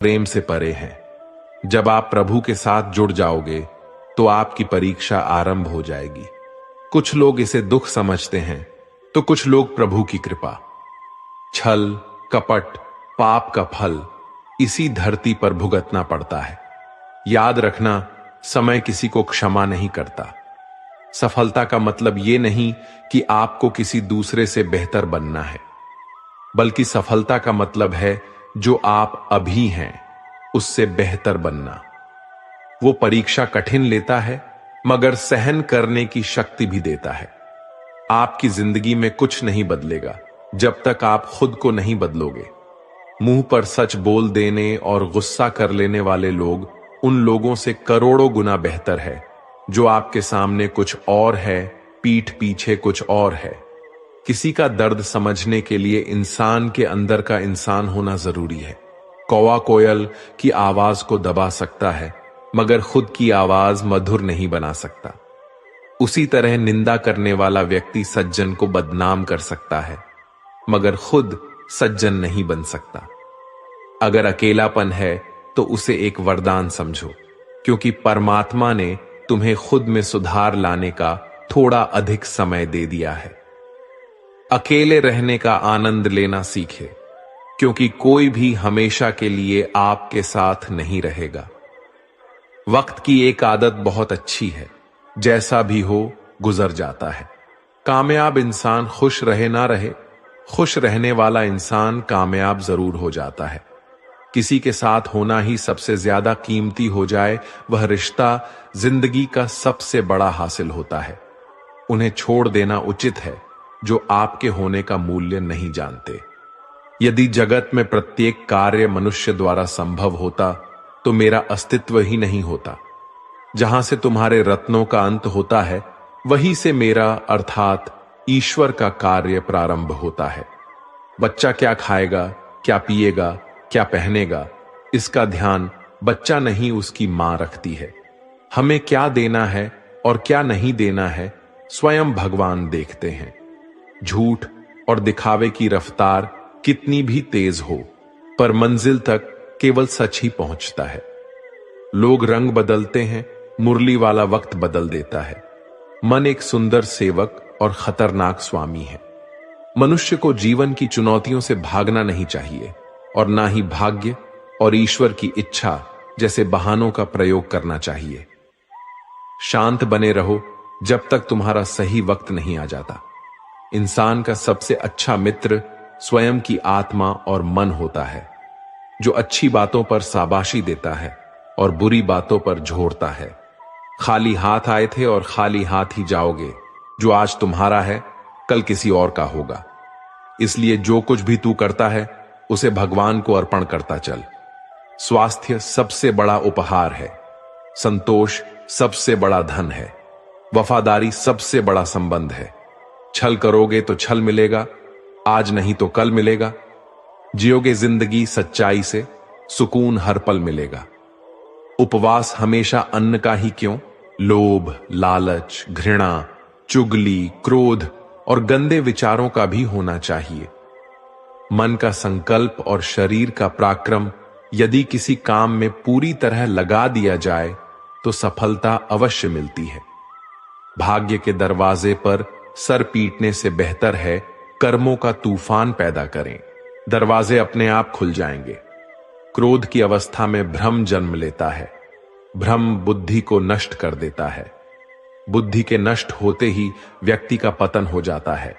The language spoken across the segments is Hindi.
प्रेम से परे हैं। जब आप प्रभु के साथ जुड़ जाओगे तो आपकी परीक्षा आरंभ हो जाएगी। कुछ लोग इसे दुख समझते हैं तो कुछ लोग प्रभु की कृपा। छल, कपट, पाप का फल इसी धरती पर भुगतना पड़ता है। याद रखना, समय किसी को क्षमा नहीं करता। सफलता का मतलब यह नहीं कि आपको किसी दूसरे से बेहतर बनना है, बल्कि सफलता का मतलब है जो आप अभी हैं उससे बेहतर बनना। वो परीक्षा कठिन लेता है मगर सहन करने की शक्ति भी देता है। आपकी जिंदगी में कुछ नहीं बदलेगा जब तक आप खुद को नहीं बदलोगे। मुंह पर सच बोल देने और गुस्सा कर लेने वाले लोग उन लोगों से करोड़ों गुना बेहतर है जो आपके सामने कुछ और है, पीठ पीछे कुछ और है। किसी का दर्द समझने के लिए इंसान के अंदर का इंसान होना जरूरी है। कौवा कोयल की आवाज को दबा सकता है मगर खुद की आवाज मधुर नहीं बना सकता। उसी तरह निंदा करने वाला व्यक्ति सज्जन को बदनाम कर सकता है मगर खुद सज्जन नहीं बन सकता। अगर अकेलापन है तो उसे एक वरदान समझो, क्योंकि परमात्मा ने तुम्हें खुद में सुधार लाने का थोड़ा अधिक समय दे दिया है। अकेले रहने का आनंद लेना सीखे, क्योंकि कोई भी हमेशा के लिए आपके साथ नहीं रहेगा। वक्त की एक आदत बहुत अच्छी है, जैसा भी हो गुजर जाता है। कामयाब इंसान खुश रहे ना रहे, खुश रहने वाला इंसान कामयाब जरूर हो जाता है। किसी के साथ होना ही सबसे ज्यादा कीमती हो जाए, वह रिश्ता जिंदगी का सबसे बड़ा हासिल होता है। उन्हें छोड़ देना उचित है जो आपके होने का मूल्य नहीं जानते। यदि जगत में प्रत्येक कार्य मनुष्य द्वारा संभव होता तो मेरा अस्तित्व ही नहीं होता। जहां से तुम्हारे रत्नों का अंत होता है वहीं से मेरा अर्थात ईश्वर का कार्य प्रारंभ होता है। बच्चा क्या खाएगा, क्या पिएगा, क्या पहनेगा, इसका ध्यान बच्चा नहीं उसकी मां रखती है। हमें क्या देना है और क्या नहीं देना है स्वयं भगवान देखते हैं। झूठ और दिखावे की रफ्तार कितनी भी तेज हो, पर मंजिल तक केवल सच ही पहुंचता है। लोग रंग बदलते हैं, मुरली वाला वक्त बदल देता है। मन एक सुंदर सेवक और खतरनाक स्वामी है। मनुष्य को जीवन की चुनौतियों से भागना नहीं चाहिए और ना ही भाग्य और ईश्वर की इच्छा जैसे बहानों का प्रयोग करना चाहिए। शांत बने रहो जब तक तुम्हारा सही वक्त नहीं आ जाता। इंसान का सबसे अच्छा मित्र स्वयं की आत्मा और मन होता है, जो अच्छी बातों पर शाबाशी देता है और बुरी बातों पर झोरता है। खाली हाथ आए थे और खाली हाथ ही जाओगे। जो आज तुम्हारा है कल किसी और का होगा। इसलिए जो कुछ भी तू करता है उसे भगवान को अर्पण करता चल। स्वास्थ्य सबसे बड़ा उपहार है, संतोष सबसे बड़ा धन है, वफादारी सबसे बड़ा संबंध है। छल करोगे तो छल मिलेगा, आज नहीं तो कल मिलेगा। जियोगे जिंदगी सच्चाई से, सुकून हर पल मिलेगा। उपवास हमेशा अन्न का ही क्यों, लोभ, लालच, घृणा, चुगली, क्रोध और गंदे विचारों का भी होना चाहिए। मन का संकल्प और शरीर का पराक्रम यदि किसी काम में पूरी तरह लगा दिया जाए तो सफलता अवश्य मिलती है। भाग्य के दरवाजे पर सर पीटने से बेहतर है कर्मों का तूफान पैदा करें, दरवाजे अपने आप खुल जाएंगे। क्रोध की अवस्था में भ्रम जन्म लेता है, भ्रम बुद्धि को नष्ट कर देता है। बुद्धि के नष्ट होते ही व्यक्ति का पतन हो जाता है।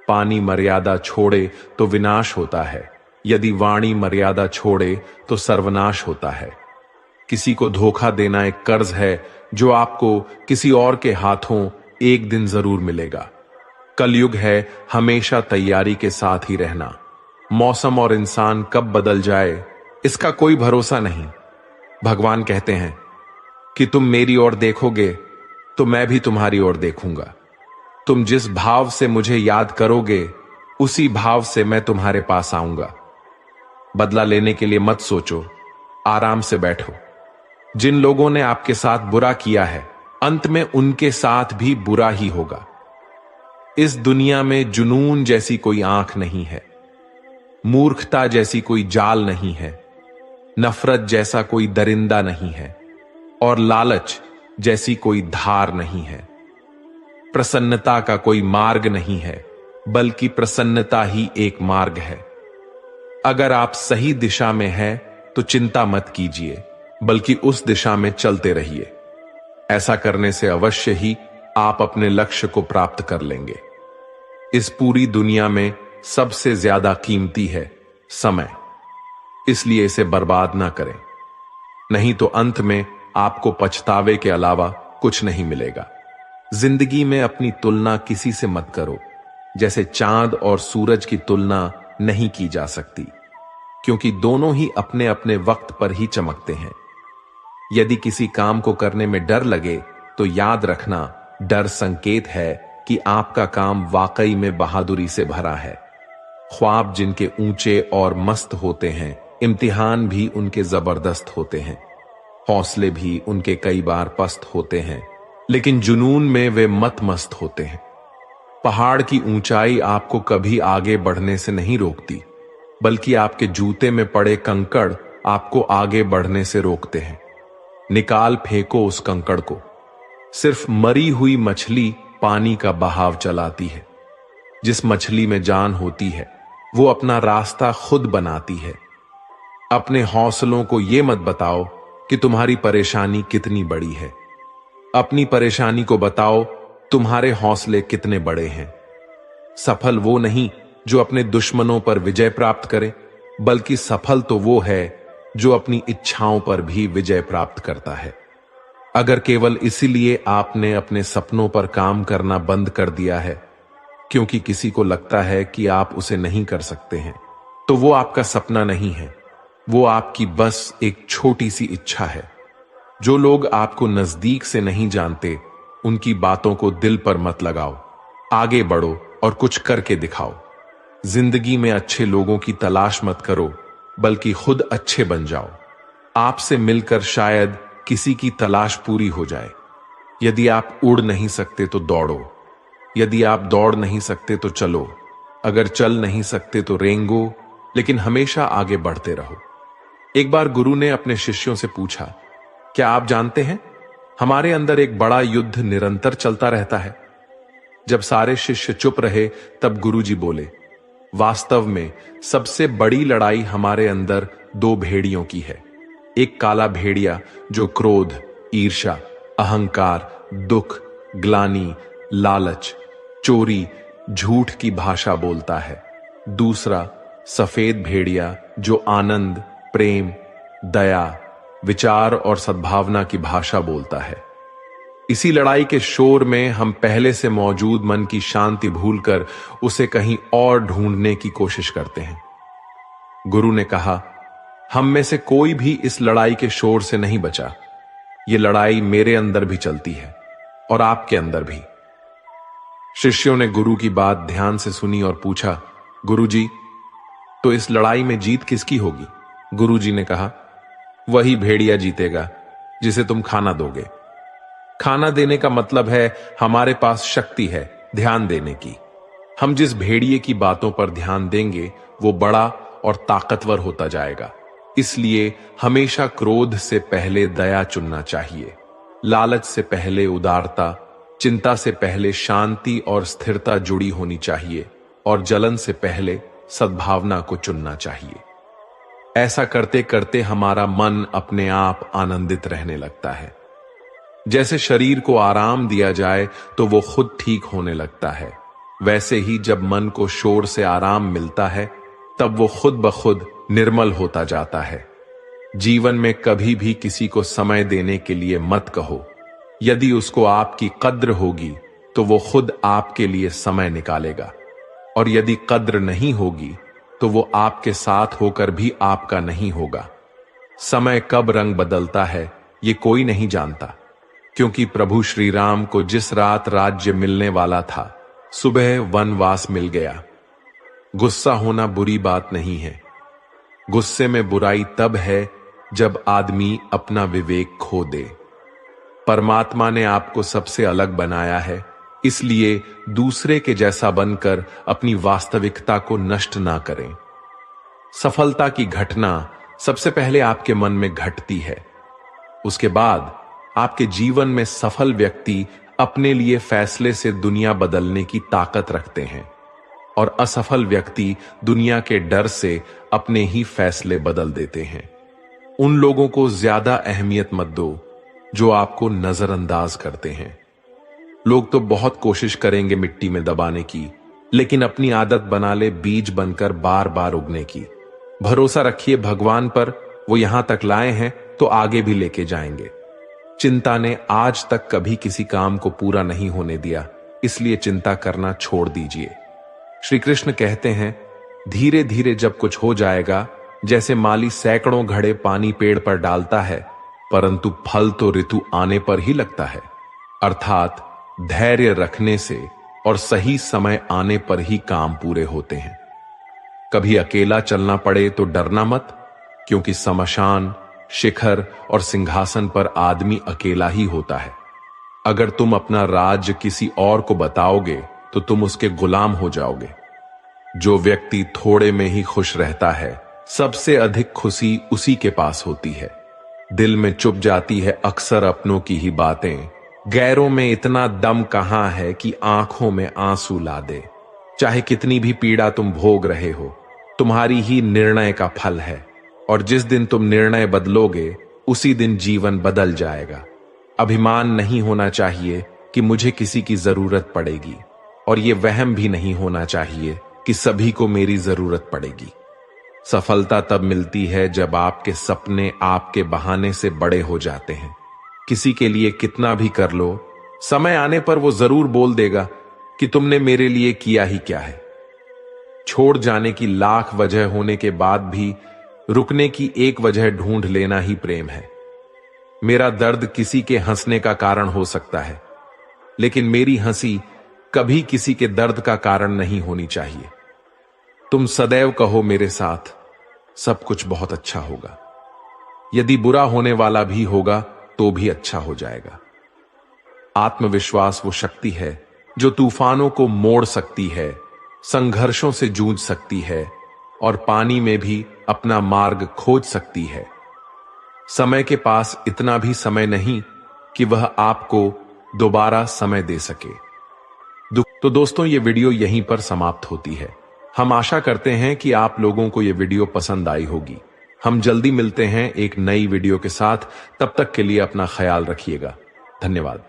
पानी मर्यादा छोड़े तो विनाश होता है, यदि वाणी मर्यादा छोड़े तो सर्वनाश होता है। किसी को धोखा देना एक कर्ज है जो आपको किसी और के हाथों एक दिन जरूर मिलेगा। कलयुग है, हमेशा तैयारी के साथ ही रहना। मौसम और इंसान कब बदल जाए इसका कोई भरोसा नहीं। भगवान कहते हैं कि तुम मेरी ओर देखोगे तो मैं भी तुम्हारी ओर देखूंगा। तुम जिस भाव से मुझे याद करोगे उसी भाव से मैं तुम्हारे पास आऊंगा। बदला लेने के लिए मत सोचो, आराम से बैठो। जिन लोगों ने आपके साथ बुरा किया है अंत में उनके साथ भी बुरा ही होगा। इस दुनिया में जुनून जैसी कोई आंख नहीं है, मूर्खता जैसी कोई जाल नहीं है। नफरत जैसा कोई दरिंदा नहीं है और लालच जैसी कोई धार नहीं है। प्रसन्नता का कोई मार्ग नहीं है, बल्कि प्रसन्नता ही एक मार्ग है। अगर आप सही दिशा में हैं तो चिंता मत कीजिए, बल्कि उस दिशा में चलते रहिए। ऐसा करने से अवश्य ही आप अपने लक्ष्य को प्राप्त कर लेंगे। इस पूरी दुनिया में सबसे ज्यादा कीमती है समय, इसलिए इसे बर्बाद ना करें, नहीं तो अंत में आपको पछतावे के अलावा कुछ नहीं मिलेगा। जिंदगी में अपनी तुलना किसी से मत करो, जैसे चांद और सूरज की तुलना नहीं की जा सकती, क्योंकि दोनों ही अपने अपने वक्त पर ही चमकते हैं। यदि किसी काम को करने में डर लगे तो याद रखना, डर संकेत है कि आपका काम वाकई में बहादुरी से भरा है। ख्वाब जिनके ऊंचे और मस्त होते हैं, इम्तिहान भी उनके जबरदस्त होते हैं। हौसले भी उनके कई बार पस्त होते हैं, लेकिन जुनून में वे मत मस्त होते हैं। पहाड़ की ऊंचाई आपको कभी आगे बढ़ने से नहीं रोकती, बल्कि आपके जूते में पड़े कंकड़ आपको आगे बढ़ने से रोकते हैं। निकाल फेंको उस कंकड़ को। सिर्फ मरी हुई मछली पानी का बहाव चलाती है। जिस मछली में जान होती है वो अपना रास्ता खुद बनाती है। अपने हौसलों को यह मत बताओ कि तुम्हारी परेशानी कितनी बड़ी है। अपनी परेशानी को बताओ तुम्हारे हौसले कितने बड़े हैं। सफल वो नहीं जो अपने दुश्मनों पर विजय प्राप्त करे, बल्कि सफल तो वो है जो अपनी इच्छाओं पर भी विजय प्राप्त करता है। अगर केवल इसीलिए आपने अपने सपनों पर काम करना बंद कर दिया है क्योंकि किसी को लगता है कि आप उसे नहीं कर सकते हैं, तो वो आपका सपना नहीं है, वो आपकी बस एक छोटी सी इच्छा है। जो लोग आपको नजदीक से नहीं जानते, उनकी बातों को दिल पर मत लगाओ। आगे बढ़ो और कुछ करके दिखाओ। जिंदगी में अच्छे लोगों की तलाश मत करो, बल्कि खुद अच्छे बन जाओ। आपसे मिलकर शायद किसी की तलाश पूरी हो जाए। यदि आप उड़ नहीं सकते तो दौड़ो, यदि आप दौड़ नहीं सकते तो चलो, अगर चल नहीं सकते तो रेंगो, लेकिन हमेशा आगे बढ़ते रहो। एक बार गुरु ने अपने शिष्यों से पूछा, क्या आप जानते हैं हमारे अंदर एक बड़ा युद्ध निरंतर चलता रहता है? जब सारे शिष्य चुप रहे तब गुरुजी बोले, वास्तव में सबसे बड़ी लड़ाई हमारे अंदर दो भेड़ियों की है। एक काला भेड़िया जो क्रोध, ईर्ष्या, अहंकार, दुख, ग्लानि, लालच, चोरी, झूठ की भाषा बोलता है। दूसरा सफेद भेड़िया जो आनंद, प्रेम, दया, विचार और सद्भावना की भाषा बोलता है। इसी लड़ाई के शोर में हम पहले से मौजूद मन की शांति भूलकर उसे कहीं और ढूंढने की कोशिश करते हैं। गुरु ने कहा, हम में से कोई भी इस लड़ाई के शोर से नहीं बचा। ये लड़ाई मेरे अंदर भी चलती है और आपके अंदर भी। शिष्यों ने गुरु की बात ध्यान से सुनी और पूछा, गुरुजी, तो इस लड़ाई में जीत किसकी होगी? गुरुजी ने कहा, वही भेड़िया जीतेगा जिसे तुम खाना दोगे। खाना देने का मतलब है हमारे पास शक्ति है ध्यान देने की। हम जिस भेड़िए की बातों पर ध्यान देंगे वो बड़ा और ताकतवर होता जाएगा। इसलिए हमेशा क्रोध से पहले दया चुनना चाहिए, लालच से पहले उदारता, चिंता से पहले शांति और स्थिरता जुड़ी होनी चाहिए, और जलन से पहले सद्भावना को चुनना चाहिए। ऐसा करते करते हमारा मन अपने आप आनंदित रहने लगता है। जैसे शरीर को आराम दिया जाए तो वो खुद ठीक होने लगता है, वैसे ही जब मन को शोर से आराम मिलता है तब वो खुद ब खुद निर्मल होता जाता है। जीवन में कभी भी किसी को समय देने के लिए मत कहो। यदि उसको आपकी कद्र होगी तो वो खुद आपके लिए समय निकालेगा, और यदि कद्र नहीं होगी तो वो आपके साथ होकर भी आपका नहीं होगा। समय कब रंग बदलता है ये कोई नहीं जानता, क्योंकि प्रभु श्री राम को जिस रात राज्य मिलने वाला था, सुबह वनवास मिल गया। गुस्सा होना बुरी बात नहीं है। गुस्से में बुराई तब है जब आदमी अपना विवेक खो दे। परमात्मा ने आपको सबसे अलग बनाया है, इसलिए दूसरे के जैसा बनकर अपनी वास्तविकता को नष्ट ना करें। सफलता की घटना सबसे पहले आपके मन में घटती है। उसके बाद आपके जीवन में सफल व्यक्ति अपने लिए फैसले से दुनिया बदलने की ताकत रखते हैं और असफल व्यक्ति दुनिया के डर से अपने ही फैसले बदल देते हैं। उन लोगों को ज्यादा अहमियत मत दो जो आपको नजरअंदाज करते हैं। लोग तो बहुत कोशिश करेंगे मिट्टी में दबाने की, लेकिन अपनी आदत बना ले बीज बनकर बार बार उगने की। भरोसा रखिए भगवान पर, वो यहां तक लाए हैं तो आगे भी लेके जाएंगे। चिंता ने आज तक कभी किसी काम को पूरा नहीं होने दिया, इसलिए चिंता करना छोड़ दीजिए। श्री कृष्ण कहते हैं, धीरे धीरे जब कुछ हो जाएगा, जैसे माली सैकड़ों घड़े पानी पेड़ पर डालता है, परंतु फल तो ऋतु आने पर ही लगता है। अर्थात धैर्य रखने से और सही समय आने पर ही काम पूरे होते हैं। कभी अकेला चलना पड़े तो डरना मत, क्योंकि शमशान, शिखर और सिंहासन पर आदमी अकेला ही होता है। अगर तुम अपना राज्य किसी और को बताओगे तो तुम उसके गुलाम हो जाओगे। जो व्यक्ति थोड़े में ही खुश रहता है, सबसे अधिक खुशी उसी के पास होती है। दिल में चुप जाती है अक्सर अपनों की ही बातें। गैरों में इतना दम कहां है कि आंखों में आंसू ला दे। चाहे कितनी भी पीड़ा तुम भोग रहे हो, तुम्हारी ही निर्णय का फल है, और जिस दिन तुम निर्णय बदलोगे उसी दिन जीवन बदल जाएगा। अभिमान नहीं होना चाहिए कि मुझे किसी की जरूरत पड़ेगी, और यह वहम भी नहीं होना चाहिए कि सभी को मेरी जरूरत पड़ेगी। सफलता तब मिलती है जब आपके सपने आपके बहाने से बड़े हो जाते हैं। किसी के लिए कितना भी कर लो, समय आने पर वो जरूर बोल देगा कि तुमने मेरे लिए किया ही क्या है। छोड़ जाने की लाख वजह होने के बाद भी रुकने की एक वजह ढूंढ लेना ही प्रेम है। मेरा दर्द किसी के हंसने का कारण हो सकता है, लेकिन मेरी हंसी कभी किसी के दर्द का कारण नहीं होनी चाहिए। तुम सदैव कहो मेरे साथ, सब कुछ बहुत अच्छा होगा। यदि बुरा होने वाला भी होगा तो भी अच्छा हो जाएगा। आत्मविश्वास वो शक्ति है जो तूफानों को मोड़ सकती है, संघर्षों से जूझ सकती है और पानी में भी अपना मार्ग खोज सकती है। समय के पास इतना भी समय नहीं कि वह आपको दोबारा समय दे सके। तो दोस्तों, ये वीडियो यहीं पर समाप्त होती है। हम आशा करते हैं कि आप लोगों को यह वीडियो पसंद आई होगी। हम जल्दी मिलते हैं एक नई वीडियो के साथ। तब तक के लिए अपना ख्याल रखिएगा। धन्यवाद।